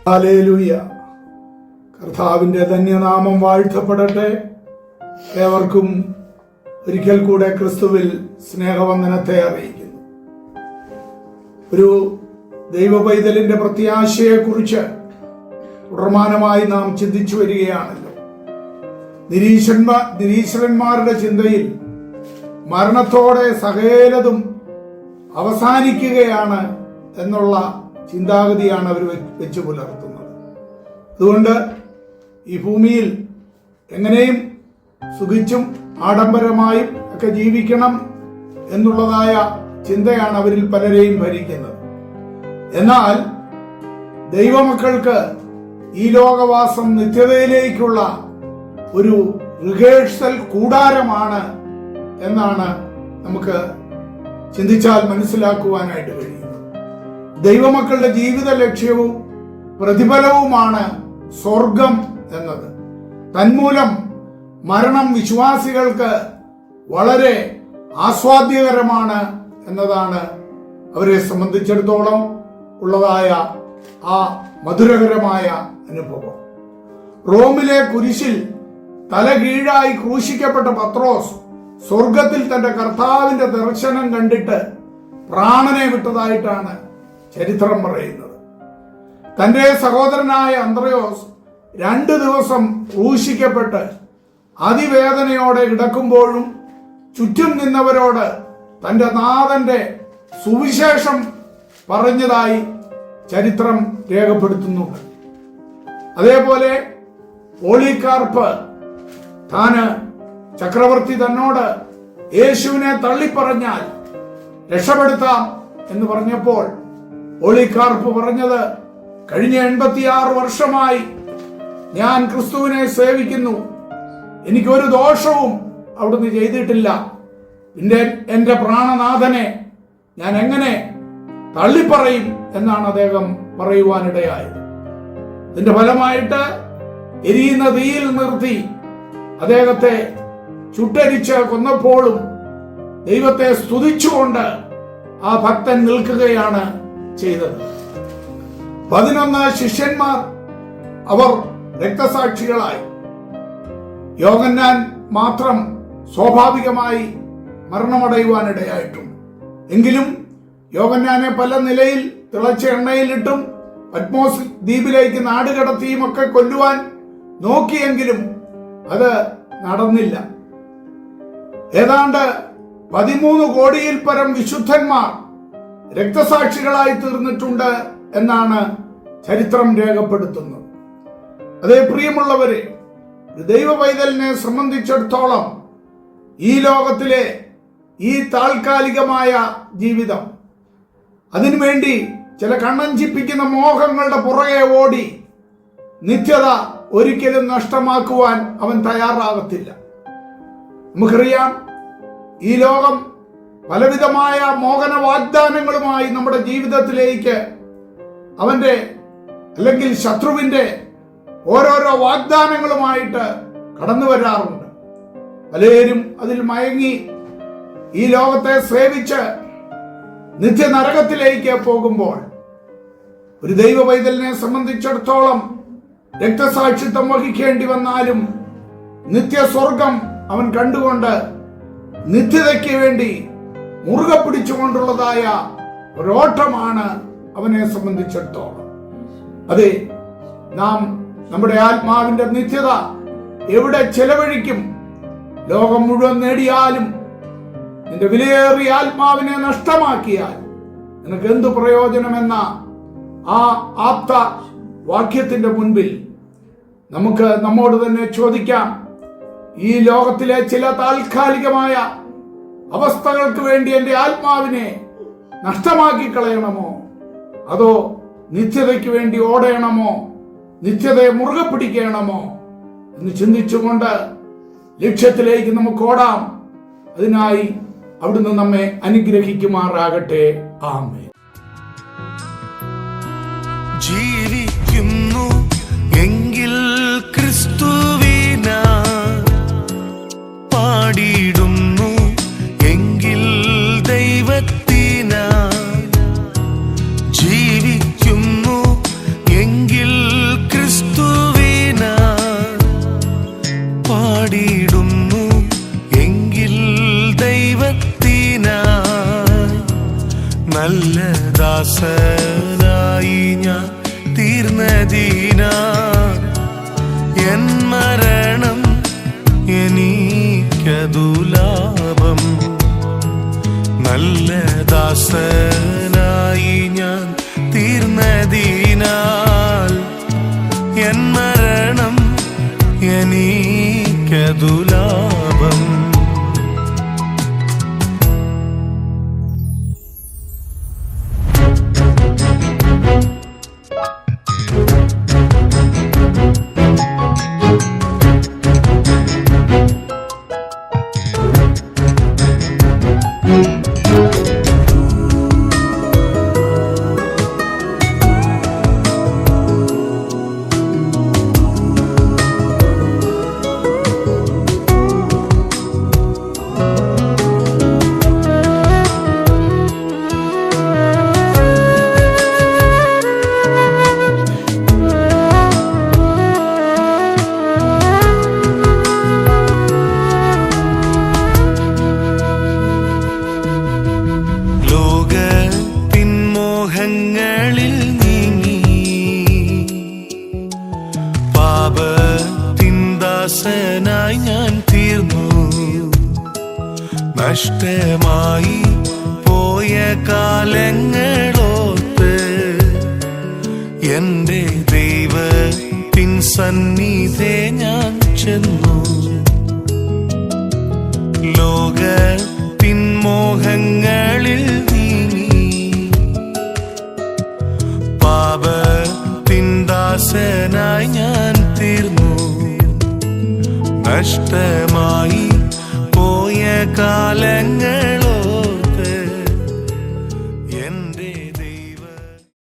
Hallelujah. കർത്താവിൻ്റെ ധന്യനാമം വാഴ്ത്തപ്പെടട്ടെ. ഏവർക്കും ഒരിക്കൽ കൂടെ ക്രിസ്തുവിൽ സ്നേഹവന്ദനത്തെ അറിയിക്കുന്നു. ഒരു ദൈവപൈതലിന്റെ പ്രത്യാശയെക്കുറിച്ച് തുടർമാനമായി നാം ചിന്തിച്ചു വരികയാണല്ലോ. നിരീശ്വരന്മാരുടെ ചിന്തയിൽ മരണത്തോടെ സകലതും അവസാനിക്കുകയാണ് എന്നുള്ള ചിന്താഗതിയാണ് അവർ വെച്ച് പുലർത്തുന്നത്. അതുകൊണ്ട് ഈ ഭൂമിയിൽ എങ്ങനെയും സുഖിച്ചും ആഡംബരമായും ഒക്കെ ജീവിക്കണം എന്നുള്ളതായ ചിന്തയാണ് അവരിൽ പലരെയും ഭരിക്കുന്നത്. എന്നാൽ ദൈവമക്കൾക്ക് ഈ ലോകവാസം നിത്യതയിലേക്കുള്ള ഒരു റിഹേഴ്സൽ കൂടാരമാണ് എന്നാണ് നമുക്ക് ചിന്തിച്ചാൽ മനസ്സിലാക്കുവാനായിട്ട് കഴിയുന്നത്. ദൈവമക്കളുടെ ജീവിത ലക്ഷ്യവും പ്രതിഫലവുമാണ് സ്വർഗം എന്നത്. തന്മൂലം മരണം വിശ്വാസികൾക്ക് വളരെ ആസ്വാദ്യകരമാണ് എന്നതാണ് അവരെ സംബന്ധിച്ചിടത്തോളം ഉള്ളതായ ആ മധുരകരമായ അനുഭവം. റോമിലെ കുരിശിൽ തല കീഴായി ക്രൂശിക്കപ്പെട്ട പത്രോസ് സ്വർഗത്തിൽ തന്റെ കർത്താവിന്റെ ദർശനം കണ്ടിട്ട് പ്രാണനെ വിട്ടതായിട്ടാണ് ചരിത്രം പറയുന്നത്. തന്റെ സഹോദരനായ അന്ത്രയോസ് 2 ദിവസം ക്രൂശിക്കപ്പെട്ട് അതിവേദനയോടെ കിടക്കുമ്പോഴും ചുറ്റും നിന്നവരോട് തന്റെ നാഥന്റെ സുവിശേഷം പറഞ്ഞതായി ചരിത്രം രേഖപ്പെടുത്തുന്നുണ്ട്. അതേപോലെ പോളികാർപ്പ് ചക്രവർത്തി തന്നോട് യേശുവിനെ തള്ളിപ്പറഞ്ഞാൽ രക്ഷപ്പെടുത്താം എന്ന് പറഞ്ഞപ്പോൾ പോളികാർപ്പ് പറഞ്ഞത്, കഴിഞ്ഞ 86 വർഷമായി ഞാൻ ക്രിസ്തുവിനെ സേവിക്കുന്നു, എനിക്കൊരു ദോഷവും അവിടുന്ന് ചെയ്തിട്ടില്ല, പിന്നെ എന്റെ പ്രാണനാഥനെ ഞാൻ എങ്ങനെ തള്ളിപ്പറയും എന്നാണ് അദ്ദേഹം പറയുവാനിടയായത്. ഇതിന്റെ ഫലമായിട്ട് എരിയുന്ന തീയിൽ നിർത്തി അദ്ദേഹത്തെ ചുട്ടരിച്ച് കൊന്നപ്പോഴും ദൈവത്തെ സ്തുതിച്ചുകൊണ്ട് ആ ഭക്തൻ നിൽക്കുകയാണ് ചെയ്തത്. 11 ശിഷ്യന്മാർ അവർ രക്തസാക്ഷികളായി. യോഹന്നാൻ മാത്രം സ്വാഭാവികമായി മരണമടയുവാനിടയായിട്ടുണ്ട്. എങ്കിലും യോഹന്നാനെ പല നിലയിൽ തിളച്ച എണ്ണയിലിട്ടും പത്മോസ് ദ്വീപിലേക്ക് നാടുകടത്തിയും ഒക്കെ കൊല്ലുവാൻ നോക്കിയെങ്കിലും അത് നടന്നില്ല. ഏതാണ്ട് 13 കോടിയിൽ പരം വിശുദ്ധന്മാർ രക്തസാക്ഷികളായി തീർന്നിട്ടുണ്ട് എന്നാണ് ചരിത്രം രേഖപ്പെടുത്തുന്നത്. അതേ പ്രിയമുള്ളവരെ, ദൈവ പൈതലിനെ സംബന്ധിച്ചിടത്തോളം ഈ ലോകത്തിലെ ഈ താൽക്കാലികമായ ജീവിതം, അതിനുവേണ്ടി ചില കണ്ണഞ്ചിപ്പിക്കുന്ന മോഹങ്ങളുടെ പുറകെ ഓടി നിത്യത ഒരിക്കലും നഷ്ടമാക്കുവാൻ അവൻ തയ്യാറാകത്തില്ല. നമുക്കറിയാം, ഈ ലോകം പലവിധമായ മോഹന വാഗ്ദാനങ്ങളുമായി നമ്മുടെ ജീവിതത്തിലേക്ക് അവന്റെ അല്ലെങ്കിൽ ശത്രുവിന്റെ ഓരോരോ വാഗ്ദാനങ്ങളുമായിട്ട് കടന്നു വരാറുണ്ട്. പലരും അതിൽ മയങ്ങി ഈ ലോകത്തെ സേവിച്ച് നിത്യനരകത്തിലേക്ക് പോകുമ്പോൾ ഒരു ദൈവ പൈതലിനെ സംബന്ധിച്ചിടത്തോളം രക്തസാക്ഷിത്വം വഹിക്കേണ്ടി വന്നാലും നിത്യസ്വർഗം അവൻ കണ്ടുകൊണ്ട് നിത്യതയ്ക്ക് വേണ്ടി മുറുകെ പിടിച്ചുകൊണ്ടുള്ളതായ ഒരോട്ടമാണ് അവനെ സംബന്ധിച്ചിടത്തോളം. അതെ, നാം നമ്മുടെ ആത്മാവിന്റെ നിത്യത എവിടെ ചെലവഴിക്കും? ലോകം മുഴുവൻ നേടിയാലും നിന്റെ വിലയേറിയ ആത്മാവിനെ നഷ്ടമാക്കിയാൽ നിനക്ക് എന്ത് പ്രയോജനമെന്ന ആ ആപ്ത വാക്യത്തിന്റെ മുൻപിൽ നമുക്ക് നമ്മോട് തന്നെ ചോദിക്കാം, ഈ ലോകത്തിലെ ചില താൽക്കാലികമായ അവസ്ഥകൾക്ക് വേണ്ടി എന്റെ ആത്മാവിനെ നഷ്ടമാക്കി കളയണമോ, അതോ നിത്യതയ്ക്ക് വേണ്ടി ഓടണമോ, നിത്യതയെ മുറുകെ പിടിക്കണമോ എന്ന് ചിന്തിച്ചുകൊണ്ട് ലക്ഷ്യത്തിലേക്ക് നമുക്ക് ഓടാം. അതിനായി അവിടുന്ന് നമ്മെ അനുഗ്രഹിക്കുമാറാകട്ടെ. ആമേൻ. ജീവിക്കുന്നു എങ്കിൽ ക്രിസ്തുവിനാ പാടിയിടുന്നു എങ്കിൽ ദൈവത്തിനാ ജീവിക്കുന്നു എങ്കിൽ നല്ല ദാസനായി ഞാൻ തീർന്നതിനാൽ എൻ മരണം എനിക്കതു ലാഭം. നല്ല ദാസനായി ഞാൻ തീർന്നതിനാൽ എൻ മരണം എനിക്കതു ലാഭം. മോഹങ്ങളിൽ നീങ്ങി പാപത്തിൻ ദാസനായി ഞാൻ തീർന്നു. നഷ്ടമായി പോയ കാലങ്ങളോർത്ത് എന്റെ ദൈവത്തിൻ സന്നിധേ ഞാൻ ചെന്നു. ലോകത്തിൻ മോഹങ്ങളിൽ പാപത്തിൻ ദാസനായി ഞാൻ തീർന്നു. നഷ്ടമായി പോയ കാലങ്ങൾ